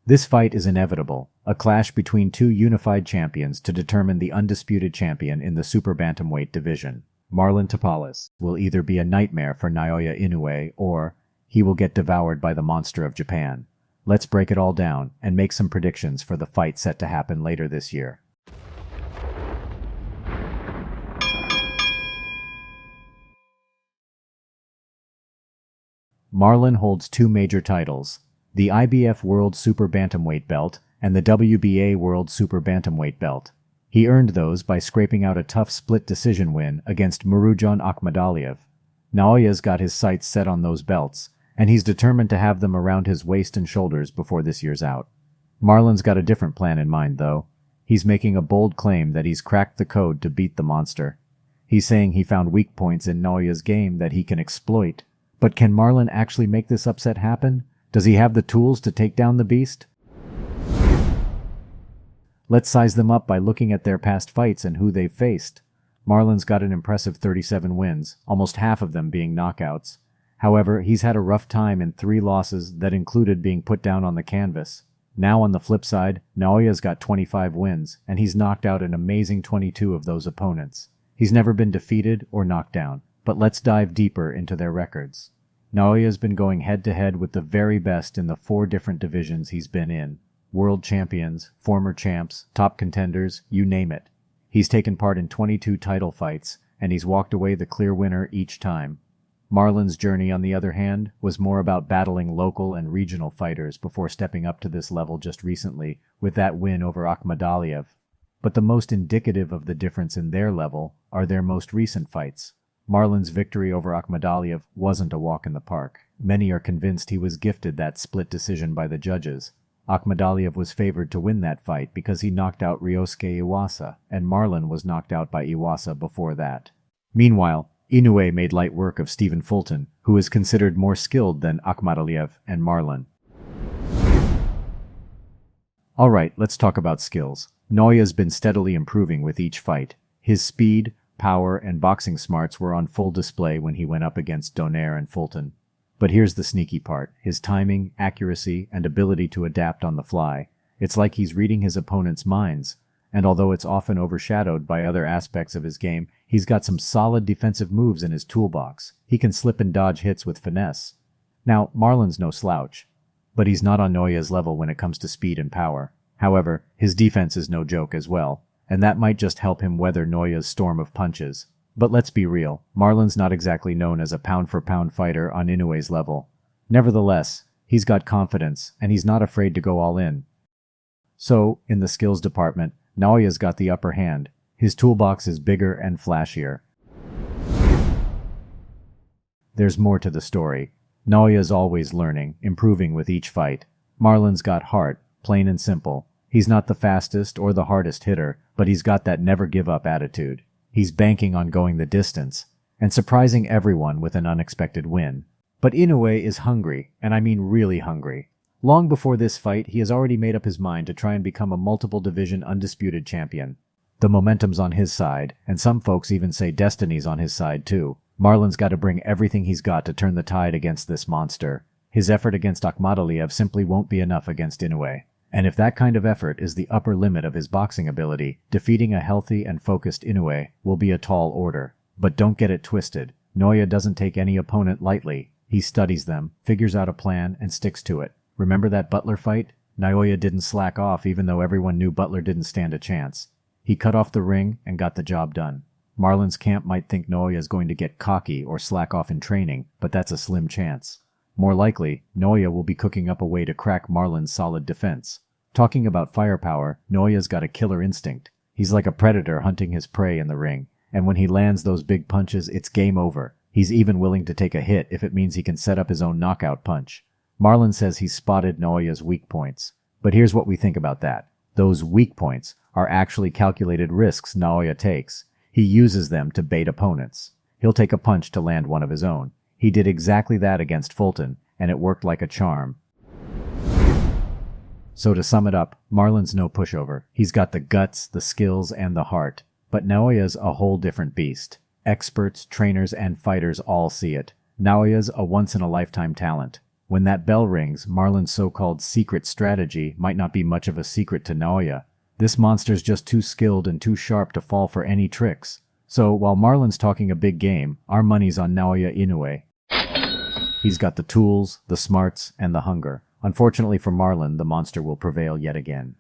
This fight is inevitable, a clash between two unified champions to determine the undisputed champion in the Super Bantamweight division. Marlon Tapales will either be a nightmare for Naoya Inoue or he will get devoured by the monster of Japan. Let's break it all down and make some predictions for the fight set to happen later this year. Marlon holds two major titles, the IBF World Super Bantamweight belt and the WBA World Super Bantamweight belt. He earned those by scraping out a tough split decision win against Murujan Akhmadaliev. Naoya's got his sights set on those belts, and he's determined to have them around his waist and shoulders before this year's out. Marlon's got a different plan in mind, though. He's making a bold claim that he's cracked the code to beat the monster. He's saying he found weak points in Naoya's game that he can exploit. But can Marlon actually make this upset happen? Does he have the tools to take down the beast? Let's size them up by looking at their past fights and who they've faced. Marlon's got an impressive 37 wins, almost half of them being knockouts. However, he's had a rough time in 3 losses that included being put down on the canvas. Now on the flip side, Naoya's got 25 wins, and he's knocked out an amazing 22 of those opponents. He's never been defeated or knocked down, but let's dive deeper into their records. Naoya's been going head-to-head with the very best in the 4 different divisions he's been in. World champions, former champs, top contenders, you name it. He's taken part in 22 title fights, and he's walked away the clear winner each time. Marlon's journey, on the other hand, was more about battling local and regional fighters before stepping up to this level just recently with that win over Akhmadaliev. But the most indicative of the difference in their level are their most recent fights. Marlon's victory over Akhmadaliev wasn't a walk in the park. Many are convinced he was gifted that split decision by the judges. Akhmadaliev was favored to win that fight because he knocked out Ryosuke Iwasa, and Marlon was knocked out by Iwasa before that. Meanwhile, Inoue made light work of Stephen Fulton, who is considered more skilled than Akhmadaliev and Marlon. Alright, let's talk about skills. Naoya's been steadily improving with each fight. His speed, power, and boxing smarts were on full display when he went up against Donaire and Fulton. But here's the sneaky part, his timing, accuracy, and ability to adapt on the fly. It's like he's reading his opponent's minds, and although it's often overshadowed by other aspects of his game, he's got some solid defensive moves in his toolbox. He can slip and dodge hits with finesse. Now, Marlon's no slouch, but he's not on Naoya's level when it comes to speed and power. However, his defense is no joke as well, and that might just help him weather Naoya's storm of punches. But let's be real, Marlon's not exactly known as a pound-for-pound fighter on Inoue's level. Nevertheless, he's got confidence, and he's not afraid to go all in. So, in the skills department, Naoya's got the upper hand. His toolbox is bigger and flashier. There's more to the story. Naoya's always learning, improving with each fight. Marlon's got heart, plain and simple. He's not the fastest or the hardest hitter, but he's got that never-give-up attitude. He's banking on going the distance, and surprising everyone with an unexpected win. But Inoue is hungry, and I mean really hungry. Long before this fight, he has already made up his mind to try and become a multiple-division undisputed champion. The momentum's on his side, and some folks even say destiny's on his side too. Marlon's got to bring everything he's got to turn the tide against this monster. His effort against Akhmadaliev simply won't be enough against Inoue. And if that kind of effort is the upper limit of his boxing ability, defeating a healthy and focused Inoue will be a tall order. But don't get it twisted. Naoya doesn't take any opponent lightly. He studies them, figures out a plan, and sticks to it. Remember that Butler fight? Naoya didn't slack off even though everyone knew Butler didn't stand a chance. He cut off the ring and got the job done. Marlon's camp might think Naoya is going to get cocky or slack off in training, but that's a slim chance. More likely, Naoya will be cooking up a way to crack Marlon's solid defense. Talking about firepower, Naoya's got a killer instinct. He's like a predator hunting his prey in the ring, and when he lands those big punches, it's game over. He's even willing to take a hit if it means he can set up his own knockout punch. Marlon says he's spotted Naoya's weak points. But here's what we think about that. Those weak points are actually calculated risks Naoya takes. He uses them to bait opponents. He'll take a punch to land one of his own. He did exactly that against Fulton, and it worked like a charm. So to sum it up, Marlon's no pushover. He's got the guts, the skills, and the heart. But Naoya's a whole different beast. Experts, trainers, and fighters all see it. Naoya's a once-in-a-lifetime talent. When that bell rings, Marlon's so-called secret strategy might not be much of a secret to Naoya. This monster's just too skilled and too sharp to fall for any tricks. So, while Marlon's talking a big game, our money's on Naoya Inoue. He's got the tools, the smarts, and the hunger. Unfortunately for Marlon, the monster will prevail yet again.